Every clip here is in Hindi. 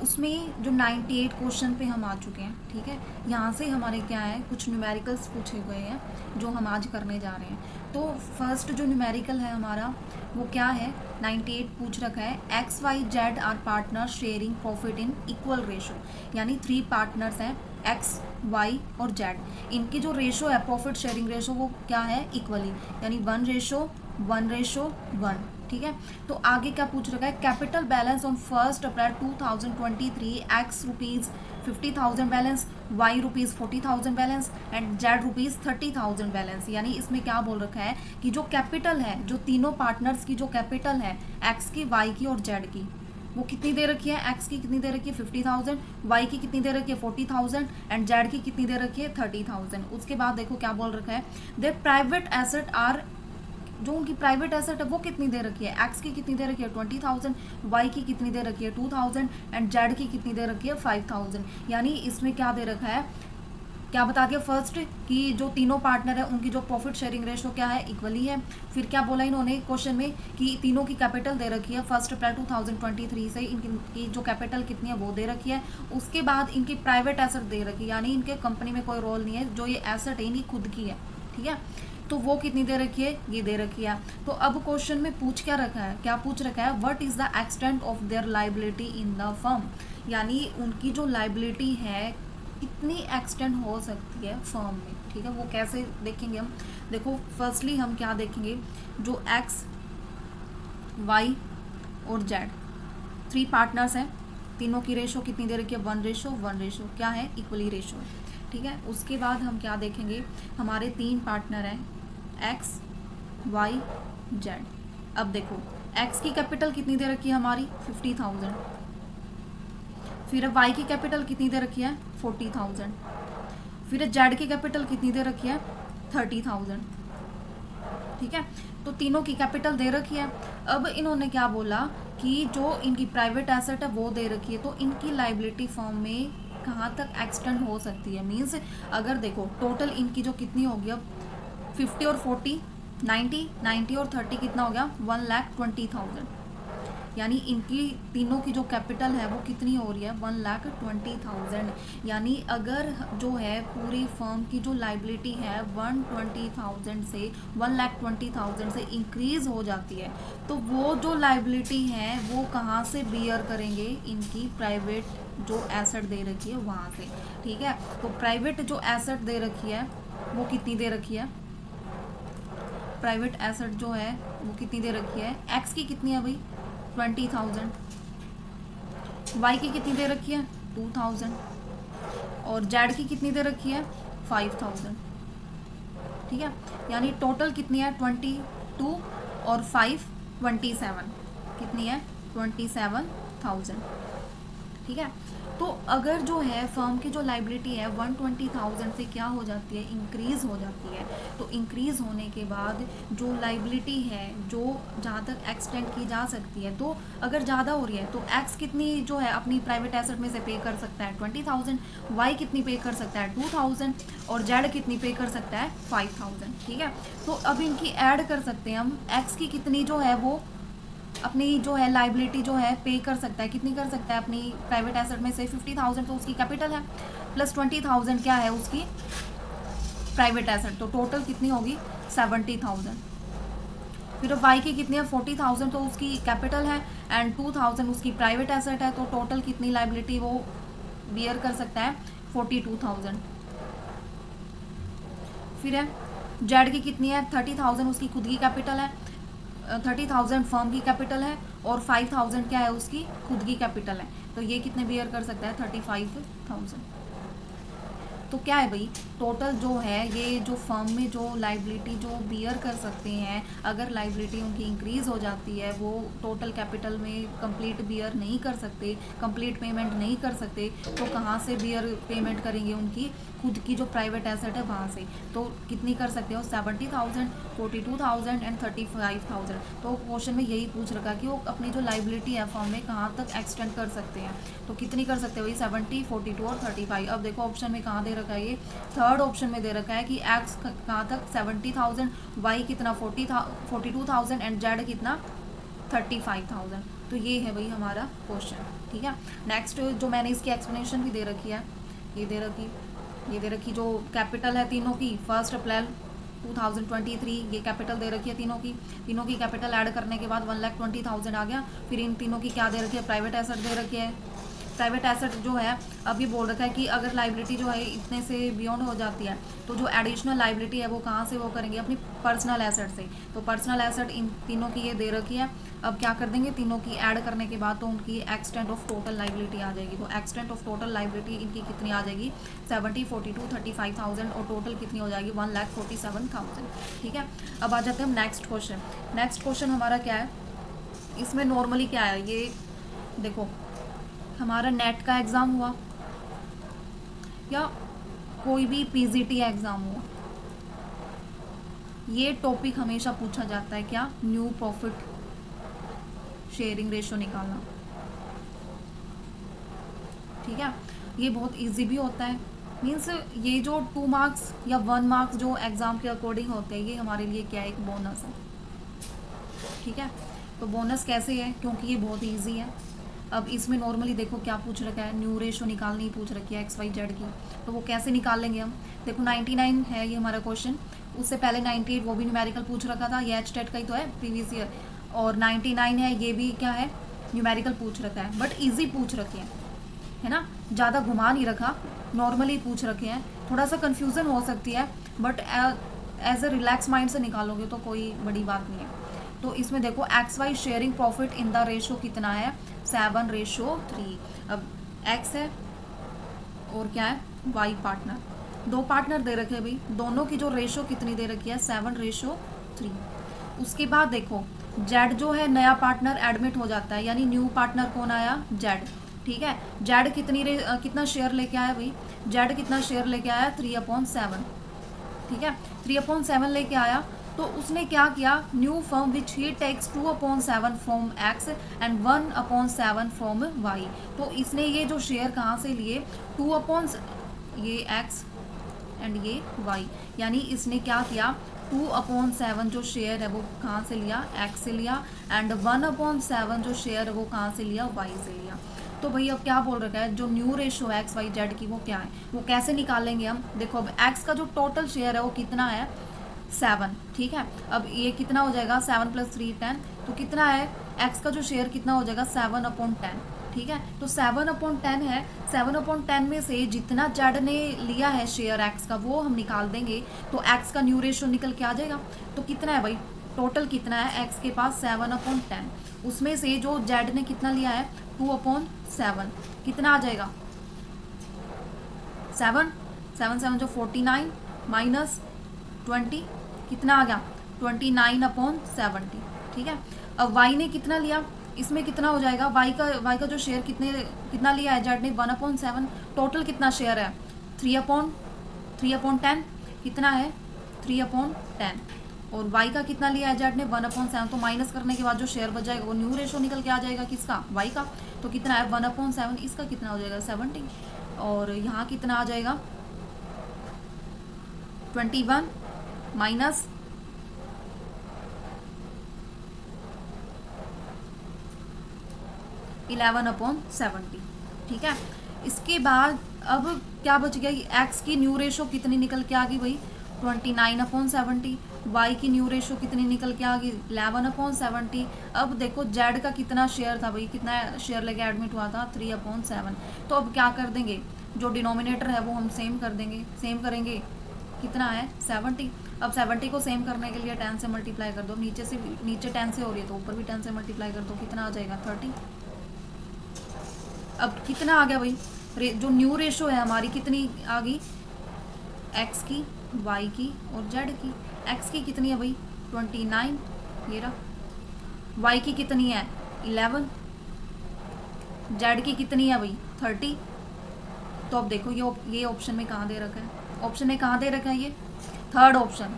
उसमें जो 98 क्वेश्चन पे हम आ चुके हैं, ठीक है। यहाँ से हमारे क्या है, कुछ न्यूमेरिकल्स पूछे गए हैं जो हम आज करने जा रहे हैं। तो फर्स्ट जो न्यूमेरिकल है हमारा वो क्या है, 98 पूछ रखा है, X Y Z are partner sharing profit in equal ratio. यानी 3 पार्टनर्स हैं, एक्स वाई और जेड, इनकी जो रेशो है प्रॉफिट शेयरिंग रेशो वो क्या है, इक्वली, यानी 1:1:1, ठीक है। तो आगे क्या पूछ रखा है, capital balance on 1 April 2023, X rupees 50,000 balance, Y rupees 40,000 balance and Z rupees 30,000 balance. यानी इसमें क्या बोल रखा है कि जो कैपिटल है, जो तीनों पार्टनर्स की जो कैपिटल है, एक्स की, वाई की और जेड की, वो कितनी दे रखी है, एक्स की कितनी दे रखी है 50,000, वाई की कितनी दे रखी है 40,000 एंड जेड की कितनी दे रखी है 30,000। उसके बाद देखो क्या बोल रखा है, दे प्राइवेट एसेट आर, जो उनकी प्राइवेट एसेट है वो कितनी दे रखी है, एक्स की कितनी दे रखी है 20,000, वाई की कितनी दे रखी है 2,000 एंड जेड की कितनी दे रखी है 5,000। यानी इसमें क्या दे रखा है, क्या बता दिया, फर्स्ट कि जो तीनों पार्टनर है उनकी जो प्रॉफिट शेयरिंग रेशो क्या है, इक्वली है। फिर क्या बोला इन्होंने क्वेश्चन में कि तीनों की कैपिटल दे रखी है 1 अप्रैल 2023 से, इनकी जो कैपिटल कितनी है वो दे रखी है। उसके बाद इनकी प्राइवेट एसेट दे रखी है, यानी इनके कंपनी में कोई रोल नहीं है, जो ये एसेट है इनकी खुद की है, ठीक है। तो वो कितनी दे रखी है, ये दे रखी है। तो अब क्वेश्चन में पूछ क्या रखा है, क्या पूछ रखा है, what is the extent of their liability in the firm. यानी उनकी जो लाइबिलिटी है कितनी एक्सटेंड हो सकती है फर्म में, ठीक है। वो कैसे देखेंगे हम, देखो फर्स्टली हम क्या देखेंगे, जो एक्स वाई और जेड 3 पार्टनर्स हैं, तीनों की रेशो कितनी दे रखी है 1:1, क्या है, इक्वली रेशो है, ठीक है। उसके बाद हम क्या देखेंगे, हमारे 3 पार्टनर हैं, एक्स वाई जेड। अब देखो एक्स की कैपिटल कितनी दे रखी है हमारी 50,000, फिर वाई की कैपिटल कितनी दे रखी है 40,000, फिर जेड की कैपिटल कितनी दे रखी है 30,000, ठीक है। तो तीनों की कैपिटल दे रखी है। अब इन्होंने क्या बोला कि जो इनकी प्राइवेट एसेट है वो दे रखी है, तो इनकी लाइबिलिटी फॉर्म में कहाँ तक एक्सटेंड हो सकती है, मीन्स अगर देखो टोटल इनकी जो कितनी होगी, अब 50 और 40 90 और 30 कितना हो गया 1,20,000। यानी इनकी तीनों की जो कैपिटल है वो कितनी हो रही है 1,20,000। यानी अगर जो है पूरी फर्म की जो लाइबिलिटी है 1,20,000 से 1,20,000 से इंक्रीज हो जाती है, तो वो जो लाइबिलिटी है वो कहाँ से बियर करेंगे, इनकी प्राइवेट जो एसेट दे रखी है वहाँ से, ठीक है। तो प्राइवेट जो एसेट दे रखी है वो कितनी दे रखी है, प्राइवेट एसेट जो है वो कितनी दे रखी है, एक्स की कितनी है भाई 20,000, वाई की कितनी दे रखी है 2,000 और जेड की कितनी दे रखी है 5,000, ठीक है। यानी टोटल कितनी है 22 और 5 27, कितनी है 27,000, ठीक है। तो अगर जो है फर्म की जो लाइबिलिटी है 120,000 से क्या हो जाती है, इंक्रीज़ हो जाती है। तो इंक्रीज़ होने के बाद जो लाइबिलिटी है जो जहाँ तक एक्सटेंड की जा सकती है, तो अगर ज़्यादा हो रही है तो एक्स कितनी जो है अपनी प्राइवेट एसेट में से पे कर सकता है 20,000, वाई कितनी पे कर सकता है 2,000 और जेड कितनी पे कर सकता है 5,000, ठीक है। तो अब इनकी ऐड कर सकते हैं हम, एक्स की कितनी जो है वो अपनी जो है लाइबिलिटी जो है पे कर सकता है, कितनी कर सकता है अपनी प्राइवेट एसेट में से 50,000 तो उसकी कैपिटल है, प्लस 20,000 क्या है उसकी प्राइवेट एसेट, तो टोटल कितनी होगी 70,000। फिर वाई की कितनी है 40,000 तो उसकी कैपिटल है एंड 2,000 उसकी प्राइवेट एसेट है, तो टोटल कितनी लाइबिलिटी वो बियर कर सकता है 42,000। फिर है जेड की कितनी है 30,000 उसकी खुद की कैपिटल है, 30,000 फर्म की कैपिटल है और 5,000 क्या है उसकी खुद की कैपिटल है, तो ये कितने बियर कर सकता है 35,000। तो क्या है भाई टोटल जो है ये जो फर्म में जो लाइबिलिटी जो बियर कर सकते हैं, अगर लाइबिलिटी उनकी इंक्रीज़ हो जाती है, वो टोटल कैपिटल में कंप्लीट बियर नहीं कर सकते, कंप्लीट पेमेंट नहीं कर सकते, तो कहाँ से बियर पेमेंट करेंगे, उनकी खुद की जो प्राइवेट एसेट है वहाँ से। तो कितनी कर सकते हो 70,000, 42,000 एंड 35,000। तो क्वेश्चन में यही पूछ रखा कि वो अपनी जो लाइबिलिटी है फर्म में कहाँ तक एक्सटेंड कर सकते हैं, तो कितनी कर सकते हो भाई 70, 42 और 35। अब देखो ऑप्शन में कहाँ दे रखा है, ये थर्ड ऑप्शन में दे रखा है कि एक्स कहाँ तक 70,000, वाई कितना 42,000 एंड जेड कितना 35,000। तो ये है भाई हमारा क्वेश्चन। ठीक है। नेक्स्ट जो मैंने इसकी एक्सप्लेनेशन भी दे रखी है, ये दे रखी, ये दे रखी जो कैपिटल है तीनों की 1 अप्रैल 2023, ये कैपिटल दे रखी है तीनों की कैपिटल ऐड करने के बाद 1,20,000 आ गया। फिर इन तीनों की क्या दे रखी है, प्राइवेट एसेट दे रखी है। प्राइवेट एसेट जो है अभी बोल रखा है कि अगर लाइबिलिटी जो है इतने से बियॉन्ड हो जाती है तो जो एडिशनल लाइबिलिटी है वो कहाँ से वो करेंगे, अपनी पर्सनल एसेट से। तो पर्सनल एसेट इन तीनों की ये दे रखी है। अब क्या कर देंगे, तीनों की ऐड करने के बाद तो उनकी एक्सटेंट ऑफ टोटल लाइबिलिटी आ जाएगी। तो एक्सटेंट ऑफ टोटल लाइबिलिटी इनकी कितनी आ जाएगी, 70, 42, 35,000 और टोटल कितनी हो जाएगी 1,47,000। ठीक है। अब आ जाते हैं हम नेक्स्ट क्वेश्चन। नेक्स्ट क्वेश्चन हमारा क्या है, इसमें नॉर्मली क्या है, ये देखो हमारा नेट का एग्ज़ाम हुआ या कोई भी पीजीटी एग्ज़ाम हुआ, ये टॉपिक हमेशा पूछा जाता है, क्या, न्यू प्रॉफिट शेयरिंग रेशो निकालना। ठीक है। ये बहुत इजी भी होता है, मीन्स ये जो 2 मार्क्स या 1 मार्क्स जो एग्ज़ाम के अकॉर्डिंग होते हैं, ये हमारे लिए क्या है, एक बोनस है। ठीक है। तो बोनस कैसे है, क्योंकि ये बहुत इजी है। अब इसमें नॉर्मली देखो क्या पूछ रखा है, न्यू रेशो निकालनी पूछ रखी है XYZ की। तो वो कैसे निकाल लेंगे हम, देखो 99 है ये हमारा क्वेश्चन, उससे पहले 98 वो भी न्यूमेरिकल पूछ रखा था, ये HTET का ही तो है प्रीवियस ईयर, और 99 है ये भी क्या है, न्यूमेरिकल पूछ रखा है, बट ईजी पूछ रखे हैं, है ना, ज़्यादा घुमा नहीं रखा, नॉर्मली पूछ रखे हैं। थोड़ा सा कन्फ्यूज़न हो सकती है but as a relax mind से निकालोगे तो कोई बड़ी बात नहीं है। तो इसमें देखो XY sharing profit in the ratio कितना है, 7:3। अब X है और क्या है, Y पार्टनर, 2 पार्टनर दे रखे हैं भाई, दोनों की जो रेशो कितनी दे रखी है, 7:3। उसके बाद देखो Z जो है नया पार्टनर एडमिट हो जाता है, यानी न्यू पार्टनर कौन आया, Z। ठीक है। Z कितना शेयर लेके आया भाई, Z कितना शेयर लेके आया, 3/7। ठीक है, 3/7 लेके आया। तो उसने क्या किया, new firm which he takes 2/7 from X and 1/7 from Y। तो इसने ये जो शेयर कहाँ से लिए, ये X एंड ये Y, यानी इसने क्या किया, 2/7 जो शेयर है वो कहाँ से लिया, X से लिया, एंड 1/7 जो शेयर है वो कहाँ से लिया, Y से लिया। तो भाई अब क्या बोल रखा है, जो न्यू रेशो है XYZ की वो क्या है, वो कैसे निकालेंगे हम, देखो अब X का जो टोटल शेयर है वो कितना है, 7। ठीक है। अब ये कितना हो जाएगा, 7 + 3 10, तो कितना है, X का जो शेयर कितना हो जाएगा, 7/10। ठीक है। तो 7/10 है, 7/10 में से जितना Z ने लिया है शेयर X का वो हम निकाल देंगे, तो X का न्यू रेशो निकल के आ जाएगा। तो कितना है भाई, टोटल कितना है X के पास, 7/10, उसमें से जो Z ने कितना लिया है, 2/7, कितना आ जाएगा, 7 7 जो 49 माइनस 20, कितना आ गया, 29/70। ठीक है। अब Y ने कितना लिया, इसमें कितना हो जाएगा, Y का जो शेयर कितना लिया है Z ने, 1/7, टोटल कितना शेयर है, 3/10, कितना है, 3/10, और Y का कितना लिया है Z ने, 1/7। तो माइनस करने के बाद जो शेयर बच जाएगा वो न्यू रेशो निकल के आ जाएगा, किसका, Y का। तो कितना है, 1/7, इसका कितना हो जाएगा, 70, और यहाँ कितना आ जाएगा, 21 माइनस 11/70। ठीक है। इसके बाद अब क्या बच गया, X की न्यू रेशो कितनी निकल के आ गई भाई, 29/70। Y की न्यू रेशो कितनी निकल के आ गई, 11/70। अब देखो Z का कितना शेयर था भाई, कितना शेयर लेके एडमिट हुआ था, 3/7। तो अब क्या कर देंगे, जो डिनोमिनेटर है वो हम सेम कर देंगे, सेम करेंगे, कितना है, 70। अब 70 को सेम करने के लिए 10 से मल्टीप्लाई कर दो, नीचे 10 से हो रही है तो ऊपर भी 10 से मल्टीप्लाई कर दो, कितना आ जाएगा, 30। अब कितना आ गया भाई, जो न्यू रेशो है हमारी कितनी आ गई, X की, Y की और Z की। X की कितनी है भाई, 29, ये रहा। Y की कितनी है, 11, Z की कितनी है भाई, 30। तो अब देखो ये ऑप्शन में कहाँ दे रखा है, ऑप्शन में कहाँ दे रखा है, ये third option,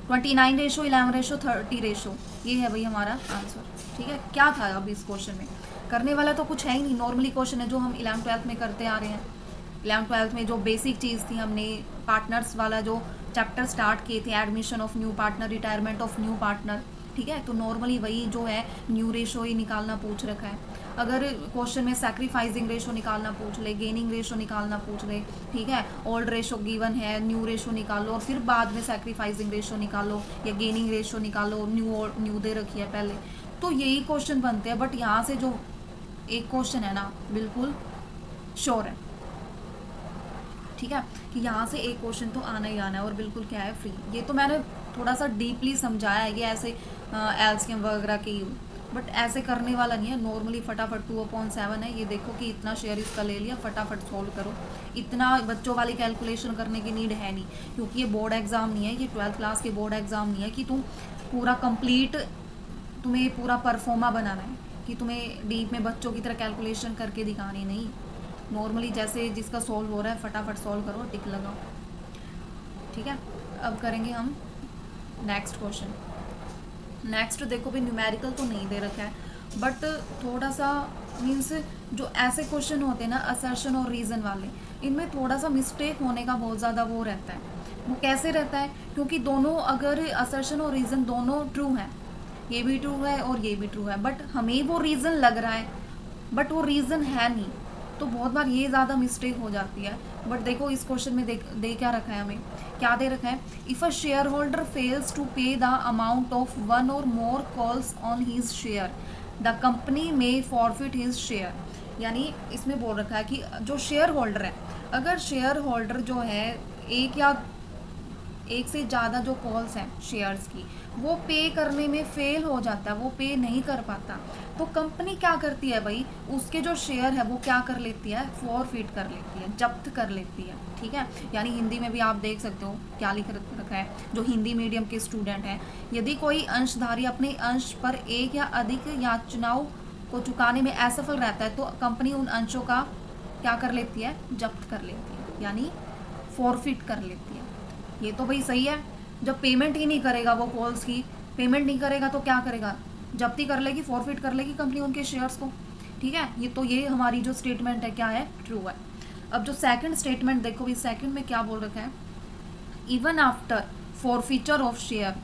29 ratio, 11 ratio, 30 ratio, ये है भाई हमारा आंसर। ठीक है। क्या था अब इस क्वेश्चन में, करने वाला तो कुछ है ही नहीं, नॉर्मली क्वेश्चन है जो हम 11th-12th में करते आ रहे हैं। 11th-12th में जो बेसिक चीज़ थी, हमने पार्टनर्स वाला जो चैप्टर स्टार्ट किए थे, admission of new partner, retirement of new partner. ठीक है। तो नॉर्मली वही जो है न्यू रेशो ही निकालना पूछ रखा है। अगर क्वेश्चन में सैक्रिफाइसिंग रेशो निकालना पूछ ले, गेनिंग रेशो निकालना पूछ ले, ठीक है, ओल्ड रेशो गिवन है, न्यू रेशो निकालो और फिर बाद में सैक्रिफाइसिंग रेशो निकालो या गेनिंग रेशो निकालो, न्यू दे रखी है पहले, तो यही क्वेश्चन बनते हैं। बट यहाँ से जो एक क्वेश्चन है ना, बिल्कुल श्योर है, ठीक है, कि यहाँ से एक क्वेश्चन तो आना ही आना है और बिल्कुल क्या है, फ्री। ये तो मैंने थोड़ा सा डीपली समझाया है, ये ऐसे एल्सियम वगैरह की, बट ऐसे करने वाला नहीं है। नॉर्मली फटाफट 2/7 है, ये देखो कि इतना शेयर इसका ले लिया, फटाफट सॉल्व करो। इतना बच्चों वाली कैलकुलेशन करने की नीड है नहीं, क्योंकि ये बोर्ड एग्जाम नहीं है, ये 12th क्लास के बोर्ड एग्जाम नहीं है कि तुम पूरा कंप्लीट, तुम्हें पूरा परफॉर्मा बनाना है, कि तुम्हें डीप में बच्चों की तरह कैलकुलेशन करके दिखानी नहीं। नॉर्मली जैसे जिसका सॉल्व हो रहा है फटाफट सॉल्व करो, टिक लगाओ, ठीक है। अब करेंगे हम नेक्स्ट क्वेश्चन। नेक्स्ट देखो भी न्यूमेरिकल तो नहीं दे रखा है, बट थोड़ा सा मीन्स जो ऐसे क्वेश्चन होते हैं ना असर्शन और रीज़न वाले, इनमें थोड़ा सा मिस्टेक होने का बहुत ज़्यादा वो रहता है। वो कैसे रहता है, क्योंकि दोनों अगर असर्शन और रीज़न दोनों ट्रू हैं, ये भी ट्रू है और ये भी ट्रू है, बट हमें वो रीज़न लग रहा है बट वो रीज़न है नहीं, तो बहुत बार ये ज़्यादा मिस्टेक हो जाती है। बट देखो इस क्वेश्चन में दे क्या रखा है, हमें क्या दे रखा है, if a share holder fails to pay the amount of one और more calls on his share the company में फॉरफिट हिज शेयर। यानी इसमें बोल रखा है कि जो शेयर होल्डर है, अगर शेयर होल्डर जो है एक या एक से ज़्यादा जो कॉल्स हैं शेयर्स की, वो पे करने में फेल हो जाता है, वो पे नहीं कर पाता, तो कंपनी क्या करती है भाई, उसके जो शेयर है वो क्या कर लेती है, फॉरफिट कर लेती है, जब्त कर लेती है, ठीक है। यानी हिंदी में भी आप देख सकते हो क्या लिख रखा है, जो हिंदी मीडियम के स्टूडेंट हैं, यदि कोई अंशधारी अपने अंश पर एक या अधिक याचनाओं को चुकाने में असफल रहता है, तो कंपनी उन अंशों का क्या कर लेती है, जब्त कर लेती है, यानी फॉरफिट कर लेती है। ये तो भाई सही है, जब पेमेंट ही नहीं करेगा, वो कॉल्स की पेमेंट नहीं करेगा तो क्या करेगा, जब्ती कर लेगी, फॉरफिट कर लेगी कंपनी उनके शेयर्स को, ठीक है। ये तो ये हमारी जो स्टेटमेंट है क्या है, ट्रू है। अब जो सेकंड स्टेटमेंट देखो, भी सेकंड में क्या बोल रखा है, even after forfeiture of share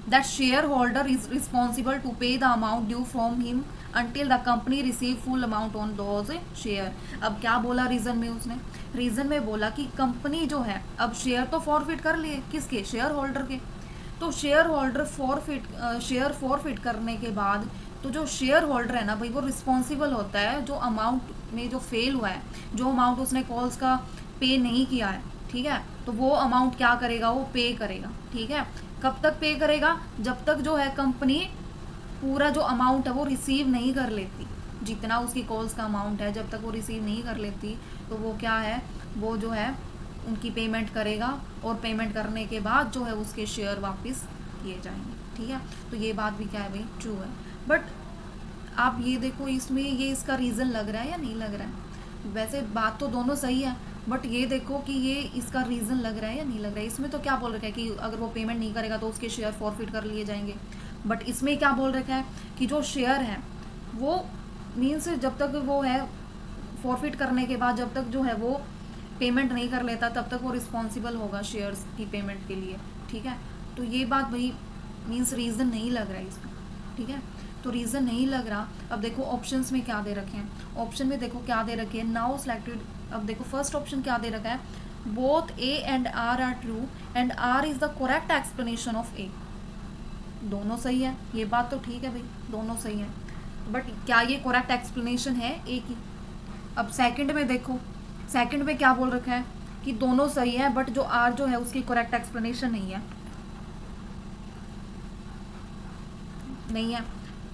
that shareholder is responsible to pay the amount due from him until the company receive full amount on those share। अब क्या बोला रीजन में, उसने रीजन में बोला कि कंपनी जो है अब शेयर तो फॉरफिट कर लिए, किसके, शेयर होल्डर के, तो शेयर होल्डर शेयर फॉरफिट करने के बाद तो जो शेयर होल्डर है ना भाई, वो रिस्पॉन्सिबल होता है जो अमाउंट में जो फेल हुआ है, जो अमाउंट उसने कॉल्स का पे नहीं किया है, ठीक है, तो वो अमाउंट क्या करेगा, वो पे करेगा, ठीक है। कब तक पे करेगा, जब तक जो है कंपनी पूरा जो अमाउंट है वो रिसीव नहीं कर लेती, जितना उसकी कॉल्स का अमाउंट है, जब तक वो रिसीव नहीं कर लेती तो वो क्या है, वो जो है उनकी पेमेंट करेगा, और पेमेंट करने के बाद जो है उसके शेयर वापस किए जाएंगे, ठीक है। तो ये बात भी क्या है भाई, ट्रू है। बट आप ये देखो इसमें ये इसका रीज़न लग रहा है या नहीं लग रहा है, वैसे बात तो दोनों सही है, बट ये देखो कि ये इसका रीज़न लग रहा है या नहीं लग रहा है। इसमें तो क्या बोल रखा है कि अगर वो पेमेंट नहीं करेगा तो उसके शेयर फॉरफिट कर लिए जाएंगे, बट इसमें क्या बोल रखा है कि जो शेयर है वो मीन्स जब तक वो है फॉरफिट करने के बाद, जब तक जो है वो पेमेंट नहीं कर लेता, तब तक वो रिस्पॉन्सिबल होगा शेयर्स की पेमेंट के लिए, ठीक है। तो ये बात भाई मीन्स रीज़न नहीं लग रहा है इसमें, ठीक है, तो रीज़न नहीं लग रहा। अब देखो ऑप्शंस में क्या दे रखे हैं, ऑप्शन में देखो क्या दे रखे हैं, नाउ सिलेक्टेड। अब देखो फर्स्ट ऑप्शन क्या दे रखा है, both A and R true and R is the correct explanation of A. दोनों सही है, ये बात तो ठीक है भाई, दोनों सही है, बट क्या ये करेक्ट एक्सप्लेनेशन है ए की। अब सेकंड में देखो, सेकंड में क्या बोल रखा है कि दोनों सही है, बट जो आर जो है उसकी करेक्ट एक्सप्लेनेशन नहीं है, नहीं है,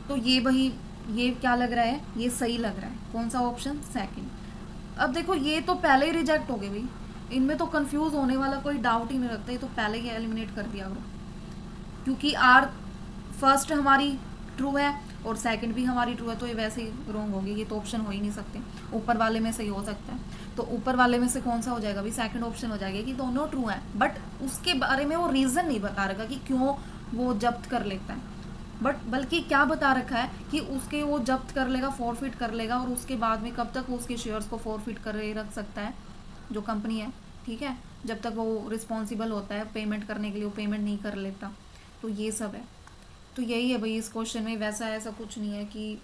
तो ये भाई ये क्या लग रहा है, ये सही लग रहा है, कौन सा ऑप्शन, सेकंड। अब देखो ये तो पहले ही रिजेक्ट हो गए भाई, इनमें तो कंफ्यूज होने वाला कोई डाउट ही नहीं रखता, ये तो पहले ही एलिमिनेट कर दिया करो, क्योंकि आर फर्स्ट हमारी ट्रू है और सेकंड भी हमारी ट्रू है, तो ये वैसे ही रॉन्ग होगी, ये तो ऑप्शन हो ही नहीं सकते, ऊपर वाले में से ही हो सकता है। तो ऊपर वाले में से कौन सा हो जाएगा भी, सेकंड ऑप्शन हो जाएगा कि दोनों ट्रू हैं, बट उसके बारे में वो रीज़न नहीं बता रखा कि क्यों वो जब्त कर लेता है, बट बल्कि क्या बता रखा है कि उसके वो जब्त कर लेगा, फॉरफिट कर लेगा, और उसके बाद में कब तक वो उसके शेयर्स को फॉरफिट कर रख सकता है जो कंपनी है, ठीक है, जब तक वो रिस्पॉन्सिबल होता है पेमेंट करने के लिए, वो पेमेंट नहीं कर लेता। तो ये सब है, तो यही है भाई इस क्वेश्चन में, वैसा ऐसा कुछ नहीं है कि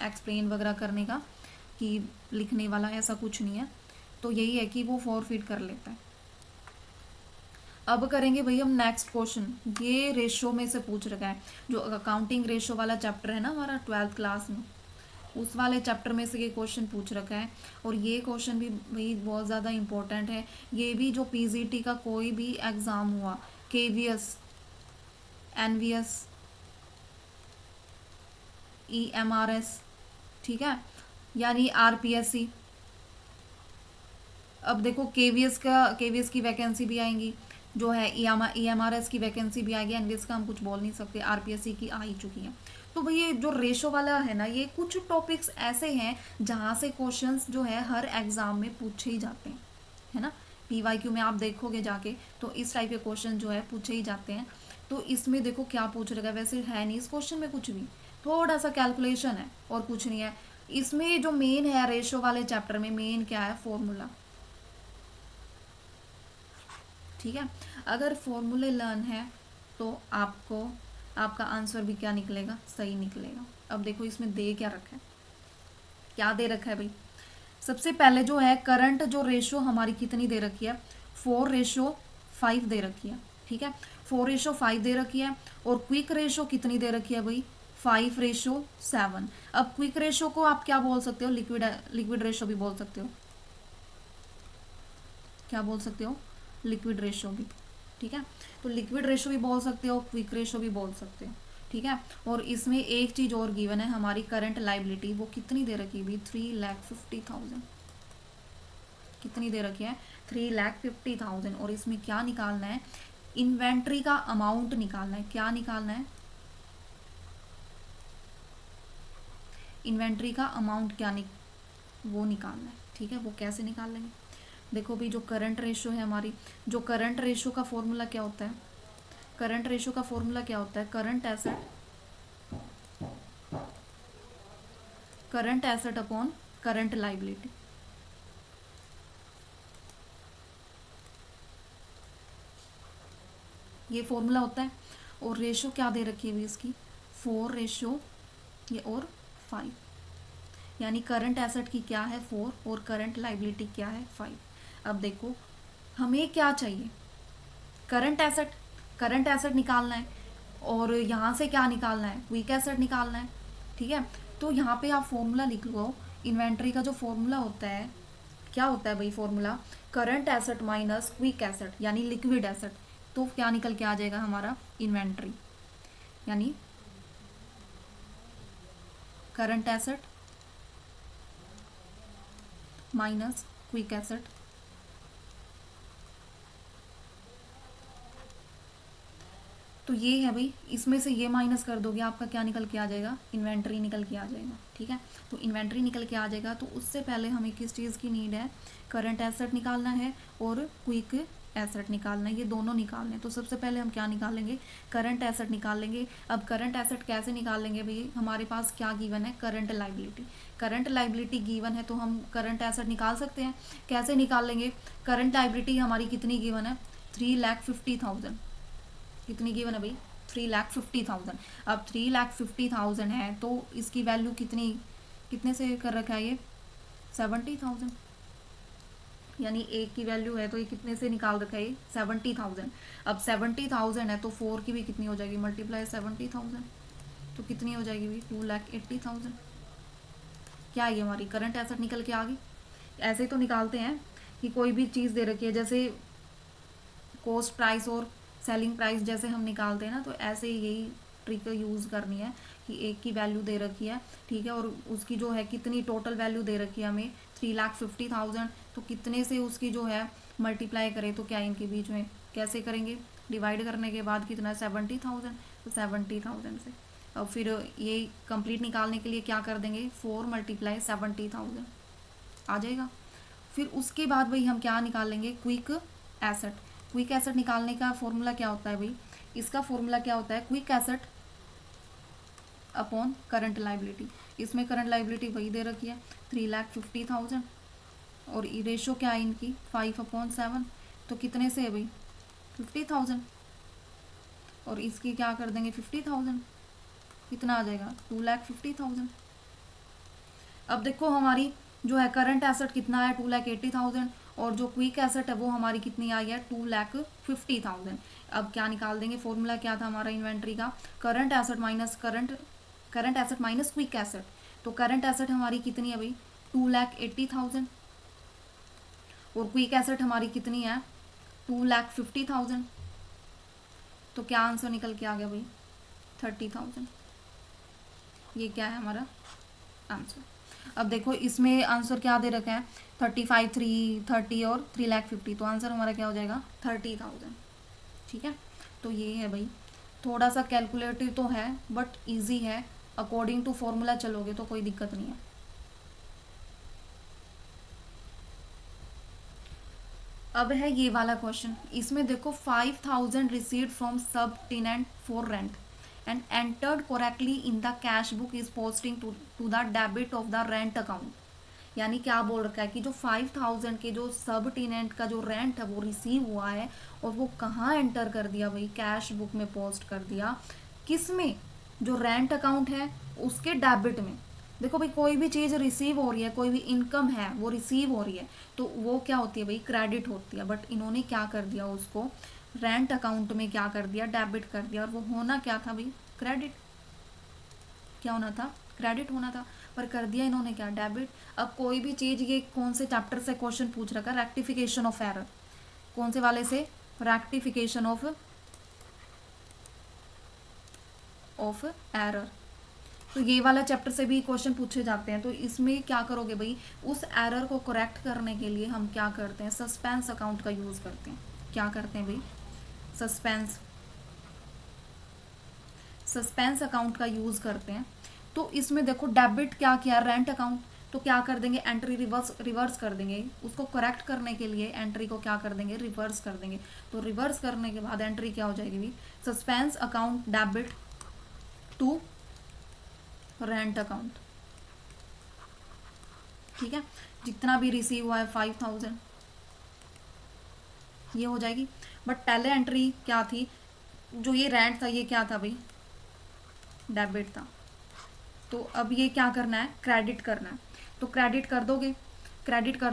एक्सप्लेन वगैरह करने का कि लिखने वाला, ऐसा कुछ नहीं है। तो यही है कि वो फॉरफिट कर लेता है। अब करेंगे भाई हम नेक्स्ट क्वेश्चन। ये रेशो में से पूछ रखा है, जो अकाउंटिंग रेशो वाला चैप्टर है ना हमारा 12th क्लास में, उस वाले चैप्टर में से ये क्वेश्चन पूछ रखा है। और ये क्वेश्चन भी भाई बहुत ज़्यादा इम्पोर्टेंट है। ये भी जो पीजीटी का कोई भी एग्ज़ाम हुआ, केवीएस, एनवीएस, ईएमआरएस, ठीक है, यानी आरपीएससी। अब देखो केवीएस की वैकेंसी भी आएंगी, जो है ईएमआरएस की वैकेंसी भी आएगी, एनवीएस का हम कुछ बोल नहीं सकते, आरपीएससी की आ ही चुकी है। तो भाई ये जो रेशो वाला है ना, ये कुछ टॉपिक्स ऐसे हैं जहाँ से क्वेश्चंस जो है हर एग्जाम में पूछे ही जाते हैं, है ना। पीवाईक्यू में आप देखोगे जाके तो इस टाइप के क्वेश्चन जो है पूछे ही जाते हैं। तो इसमें देखो क्या पूछ रखा है, वैसे है नहीं इस क्वेश्चन में कुछ भी, थोड़ा सा कैलकुलेशन है और कुछ नहीं है। इसमें जो मेन है रेशो वाले चैप्टर में, मेन क्या है, फॉर्मूला, ठीक है। अगर फॉर्मूले लर्न है तो आपको आपका आंसर भी क्या निकलेगा, सही निकलेगा। अब देखो इसमें दे क्या रखा है, क्या दे रखा है भाई। सबसे पहले जो है करंट जो रेशो हमारी कितनी दे रखी है, 4:5 दे रखी है, ठीक है, 4:5 दे रखी है। और क्विक रेशो कितनी दे रखी है भाई, 5:7। अब क्विक रेशो को आप क्या बोल सकते हो, लिक्विड रेशो भी बोल सकते हो, क्या बोल सकते हो, लिक्विड रेशो भी, ठीक है। तो लिक्विड रेशो भी बोल सकते हो, क्विक रेशो भी बोल सकते हो, ठीक है। और इसमें एक चीज़ और गिवन है, हमारी करंट लाइबिलिटी वो कितनी दे रखी है भाई, 3,50,000, कितनी दे रखी है, 3,50,000। और इसमें क्या निकालना है, इन्वेंट्री का अमाउंट निकालना है। क्या निकालना है, इन्वेंट्री का अमाउंट वो निकालना है, ठीक है। वो कैसे निकाल लेंगे, देखो भाई जो करंट रेशो है हमारी, जो करंट रेशो का फॉर्मूला क्या होता है, करंट रेशो का फॉर्मूला क्या होता है, current asset upon current liability. ये फॉर्मूला होता है। और रेशो क्या दे रखी है इसकी, 4 ये और 5, यानी करंट एसेट की क्या है 4 और करंट लाइबिलिटी क्या है 5। अब देखो हमें क्या चाहिए, करंट एसेट निकालना है, और यहाँ से क्या निकालना है, क्विक एसेट निकालना है, ठीक है। तो यहाँ पे आप फॉर्मूला लिख लो, इन्वेंट्री का जो फॉर्मूला होता है, क्या होता है भाई formula, current asset minus quick asset यानी लिक्विड एसेट। तो क्या निकल के आ जाएगा हमारा, इन्वेंट्री, यानी current asset minus quick asset. तो ये है भाई, इसमें से ये माइनस कर दोगे आपका क्या निकल के आ जाएगा, इन्वेंट्री निकल के आ जाएगा, ठीक है। तो इन्वेंट्री निकल के आ जाएगा। तो उससे पहले हमें किस चीज़ की नीड है, करंट एसेट निकालना है और क्विक एसेट निकालना है, ये दोनों निकालने हैं। तो सबसे पहले हम क्या निकालेंगे, करंट एसेट निकालेंगे। अब करंट एसेट कैसे निकालेंगे भाई, हमारे पास क्या गिवन है, current liability, current liability given है तो हम करंट एसेट निकाल सकते हैं। कैसे निकाल लेंगे, करंट लाइबिलिटी हमारी कितनी गिवन है, 3,50,000, कितनी गिवन है भाई, 3,50,000। अब 3,50,000 है तो इसकी वैल्यू कितने से कर रखा है ये, 70,000, यानी एक की वैल्यू है तो ये कितने से निकाल रखा है ये, 70,000। अब 70,000 है तो 4 की भी कितनी हो जाएगी, मल्टीप्लाई 70,000, तो कितनी हो जाएगी भाई, 2,80,000। क्या है ये, हमारी करंट एसेट निकल के आ गई। ऐसे ही तो निकालते हैं कि कोई भी चीज़ दे रखी है, जैसे कॉस्ट प्राइस और सेलिंग प्राइस जैसे हम निकालते हैं ना, तो ऐसे ही यही ट्रिक यूज़ करनी है कि एक की वैल्यू दे रखी है, ठीक है, और उसकी जो है कितनी टोटल वैल्यू दे रखी है हमें 3,50,000, तो कितने से उसकी जो है मल्टीप्लाई करें, तो क्या इनके बीच में कैसे करेंगे, डिवाइड करने के बाद कितना 70,000, तो 70,000 से अब फिर ये कंप्लीट निकालने के लिए क्या कर देंगे, 4 × 70,000 आ जाएगा। फिर उसके बाद भाई हम क्या निकालेंगे, क्विक एसेट। क्विक एसेट निकालने का फॉर्मूला क्या होता है भाई, इसका फॉर्मूला क्या होता है, quick asset upon current liability. इसमें करंट लाइबिलिटी वही दे रखी है 3,50,000, और रेशो क्या है इनकी 5/7, तो कितने से है भाई 50,000, और इसकी क्या कर देंगे 50,000, कितना आ जाएगा 2,50,000, अब देखो हमारी जो है करंट एसेट कितना है 2,80,000, और जो क्विक एसेट है वो हमारी कितनी आई है 2,50,000। अब क्या निकाल देंगे, फॉर्मूला क्या था हमारा इन्वेंट्री का, current asset minus current asset minus quick asset. तो करंट एसेट हमारी कितनी है भाई 2,80,000, और क्विक एसेट हमारी कितनी है 2,50,000। तो क्या आंसर निकल के आ गया भाई 30,000। ये क्या है हमारा आंसर। अब देखो इसमें आंसर क्या दे रखा है 35, 330 और 3,50,000, तो आंसर हमारा क्या हो जाएगा 30,000। ठीक है, तो ये है भाई, थोड़ा सा कैलकुलेटिव तो है बट इजी है, अकॉर्डिंग टू फॉर्मूला चलोगे तो कोई दिक्कत नहीं है। अब है ये वाला क्वेश्चन, इसमें देखो 5,000 received from sub tenant for rent and entered correctly in the cash book is posting to the debit of the rent account. यानी क्या बोल रखा है कि जो 5,000 के जो सब टेनेंट का जो रेंट है वो रिसीव हुआ है, और वो कहाँ एंटर कर दिया भाई, कैश बुक में पोस्ट कर दिया, किस में, जो रेंट अकाउंट है उसके डेबिट में। देखो भाई कोई भी चीज़ रिसीव हो रही है, कोई भी इनकम है वो रिसीव हो रही है, तो वो क्या होती है भाई क्रेडिट होती है, बट इन्होंने क्या कर दिया उसको रेंट अकाउंट में क्या कर दिया डेबिट कर दिया, और वो होना क्या था भाई क्रेडिट, क्या होना था क्रेडिट होना था, पर कर दिया इन्होंने क्या डेबिट। अब कोई भी चीज़, ये कौन से चैप्टर से क्वेश्चन पूछ रखा है, रेक्टिफिकेशन ऑफ एरर, कौन से वाले से, रेक्टिफिकेशन ऑफ एरर। तो ये वाला चैप्टर से भी क्वेश्चन पूछे जाते हैं, तो इसमें क्या करोगे भाई, उस एरर को करेक्ट करने के लिए हम क्या करते हैं, सस्पेंस अकाउंट का यूज़ करते हैं। क्या करते हैं भाई, सस्पेंस अकाउंट का यूज़ करते हैं। तो इसमें देखो डेबिट क्या किया रेंट अकाउंट, तो क्या कर देंगे एंट्री रिवर्स कर देंगे, उसको करेक्ट करने के लिए एंट्री को क्या कर देंगे रिवर्स कर देंगे। तो रिवर्स करने के बाद एंट्री क्या हो जाएगी भाई, suspense account debit to rent account. ठीक है, जितना भी रिसीव हुआ है 5,000 ये हो जाएगी। बट पहले एंट्री क्या थी, जो ये रेंट था ये क्या था भाई डेबिट था, तो अब ये क्या करना है क्रेडिट करना है, तो क्रेडिट कर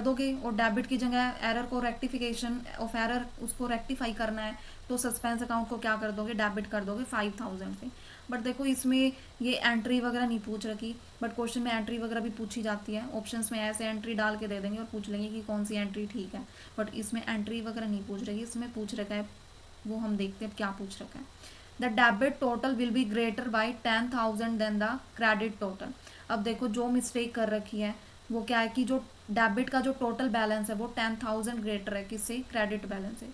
दोगे और डेबिट की जगह एरर को रेक्टिफिकेशन ऑफ एरर उसको रेक्टिफाई करना है, तो सस्पेंस अकाउंट को क्या कर दोगे डेबिट कर दोगे 5,000 से। बट देखो इसमें ये एंट्री वगैरह नहीं पूछ रखी, बट क्वेश्चन में एंट्री वगैरह भी पूछी जाती है, ऑप्शंस में ऐसे एंट्री डाल के दे देंगे और पूछ लेंगे कि कौन सी एंट्री ठीक है, बट इसमें एंट्री वगैरह नहीं पूछ रही, इसमें पूछ रखा है, वो हम देखते हैं क्या पूछ रखा है। The debit total will be greater by 10,000 than the credit total. अब देखो जो मिस्टेक कर रखी है वो क्या है कि जो डेबिट का जो टोटल बैलेंस है वो 10,000 ग्रेटर है किससे, क्रेडिट बैलेंस से।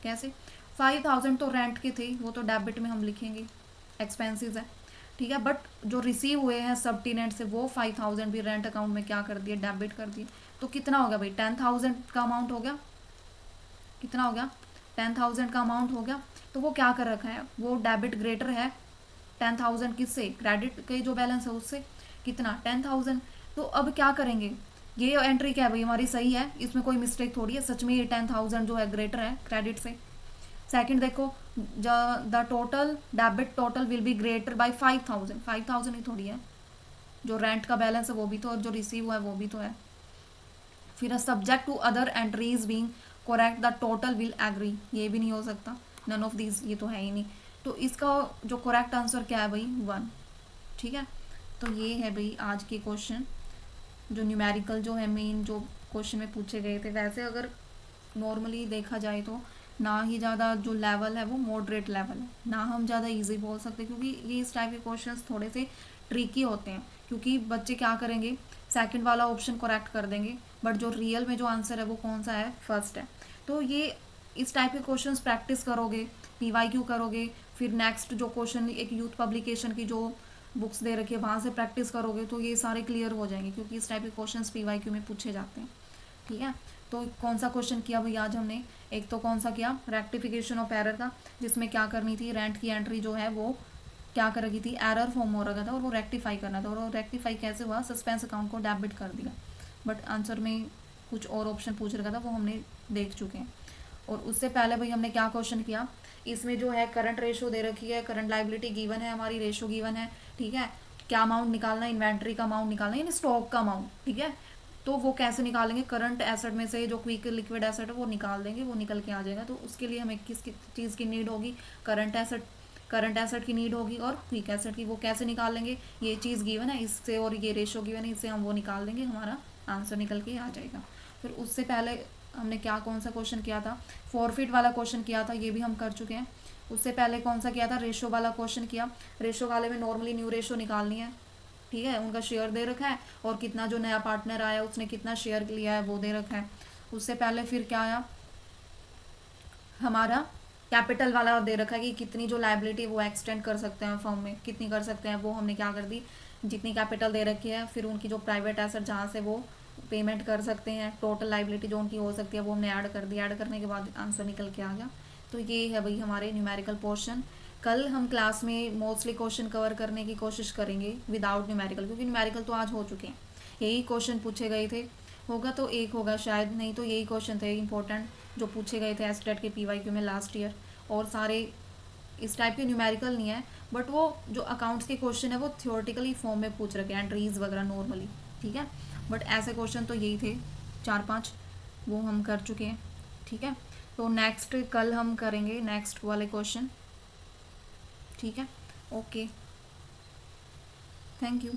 कैसे, 5,000 तो रेंट के थे, वो तो डेबिट में हम लिखेंगे, एक्सपेंसेस है, ठीक है, बट जो रिसीव हुए हैं सब टेनेंट से वो 5,000 भी रेंट अकाउंट में क्या कर दिए डेबिट कर दिए। तो कितना हो गया भाई 10,000 का अमाउंट हो गया, कितना हो गया 10,000 का अमाउंट हो गया। तो वो क्या कर रखा है, वो डेबिट ग्रेटर है 10,000 किससे, क्रेडिट के जो बैलेंस है उससे, कितना 10,000। तो अब क्या करेंगे, ये एंट्री क्या है भाई हमारी सही है, इसमें कोई मिस्टेक थोड़ी है, सच में ये 10,000 जो है ग्रेटर है क्रेडिट से। सेकंड देखो the total debit total will be greater by 5,000 ही थोड़ी है, जो रेंट का बैलेंस है वो भी तो, और जो रिसीव हुआ है वो भी तो है। फिर subject to other entries being correct the total will agree, ये भी नहीं हो सकता, नन ऑफ दीज, ये तो है ही नहीं। तो इसका जो करेक्ट आंसर क्या है भाई 1। ठीक है, तो ये है भाई आज के क्वेश्चन जो न्यूमेरिकल जो है मेन जो क्वेश्चन में पूछे गए थे। वैसे अगर नॉर्मली देखा जाए तो ना ही ज़्यादा जो लेवल है वो मॉडरेट लेवल है, ना हम ज़्यादा इजी बोल सकते, क्योंकि ये इस टाइप के क्वेश्चंस थोड़े से ट्रिकी होते हैं, क्योंकि बच्चे क्या करेंगे सेकंड वाला ऑप्शन करेक्ट कर देंगे, बट जो रियल में जो आंसर है वो कौन सा है फर्स्ट है। तो ये इस टाइप के क्वेश्चंस प्रैक्टिस करोगे, पीवाईक्यू करोगे, फिर नेक्स्ट जो क्वेश्चन एक यूथ पब्लिकेशन की जो बुक्स दे रखी है वहाँ से प्रैक्टिस करोगे तो ये सारे क्लियर हो जाएंगे, क्योंकि इस टाइप के क्वेश्चंस पीवाईक्यू में पूछे जाते हैं। ठीक है, तो कौन सा क्वेश्चन किया भाई आज हमने, एक तो कौन सा किया रेक्टिफिकेशन ऑफ एरर का, जिसमें क्या करनी थी रेंट की एंट्री जो है वो क्या कर रखी थी एरर फॉर्म हो रखा था और वो रेक्टिफाई करना था, और वो रेक्टिफाई कैसे हुआ सस्पेंस अकाउंट को डेबिट कर दिया, बट आंसर में कुछ और ऑप्शन पूछ रखा था वो हमने देख चुके हैं। और उससे पहले भाई हमने क्या क्वेश्चन किया, इसमें जो है करंट रेशो दे रखी है, करंट लाइबिलिटी गिवन है, हमारी रेशो गिवन है, ठीक है, क्या अमाउंट निकालना है, इन्वेंट्री का अमाउंट निकालना है, यानी स्टॉक का अमाउंट, ठीक है। तो वो कैसे निकालेंगे, करंट एसेट में से जो क्विक लिक्विड एसेट है वो निकाल देंगे, वो निकल के आ जाएगा। तो उसके लिए हमें किस चीज़ की नीड होगी, करंट एसेट की नीड होगी और क्विक एसेट की। वो कैसे निकालेंगे, ये चीज़ गिवन है इससे और ये रेशो गिवन है, इससे हम वो निकाल देंगे, हमारा आंसर निकल के आ जाएगा। फिर उससे पहले हमने क्या कौन सा क्वेश्चन किया था, फॉरफिट वाला क्वेश्चन किया था, ये भी हम कर चुके हैं। उससे पहले कौन सा किया था, रेशो वाला क्वेश्चन किया। रेशो वाले में नॉर्मली न्यू रेशो निकालनी है, ठीक है। उनका शेयर दे रखा है और कितना जो नया पार्टनर आया उसने कितना शेयर लिया है वो दे रखा है। उससे पहले फिर क्या आया, हमारा कैपिटल वाला दे रखा है कि कितनी जो लाइबिलिटी वो एक्सटेंड कर सकते हैं फर्म में, कितनी कर सकते हैं, वो हमने क्या कर दी, जितनी कैपिटल दे रखी है, फिर उनकी जो प्राइवेट एसेट जहाँ से वो पेमेंट कर सकते हैं, टोटल लाइबिलिटी जो उनकी हो सकती है वो हमने ऐड कर दी। ऐड करने के बाद आंसर निकल के आ गया। तो ये है भाई हमारे न्यूमेरिकल पोर्शन। कल हम क्लास में मोस्टली क्वेश्चन कवर करने की कोशिश करेंगे विदाउट न्यूमेरिकल, क्योंकि न्यूमेरिकल तो आज हो चुके हैं, यही क्वेश्चन पूछे गए थे। होगा तो एक होगा शायद, नहीं तो यही क्वेश्चन थे इंपॉर्टेंट जो पूछे गए थे एस्टेट के पीवाईक्यू में लास्ट ईयर। और सारे इस टाइप के न्यूमेरिकल नहीं है, बट वो जो अकाउंट्स के क्वेश्चन है वो थियोरेटिकली फॉर्म में पूछ रखे हैं, एंट्रीज वगैरह नॉर्मली, ठीक है। बट ऐसे क्वेश्चन तो यही थे 4-5, वो हम कर चुके हैं, ठीक है। तो नेक्स्ट कल हम करेंगे नेक्स्ट वाले क्वेश्चन, ठीक है। Okay, thank you.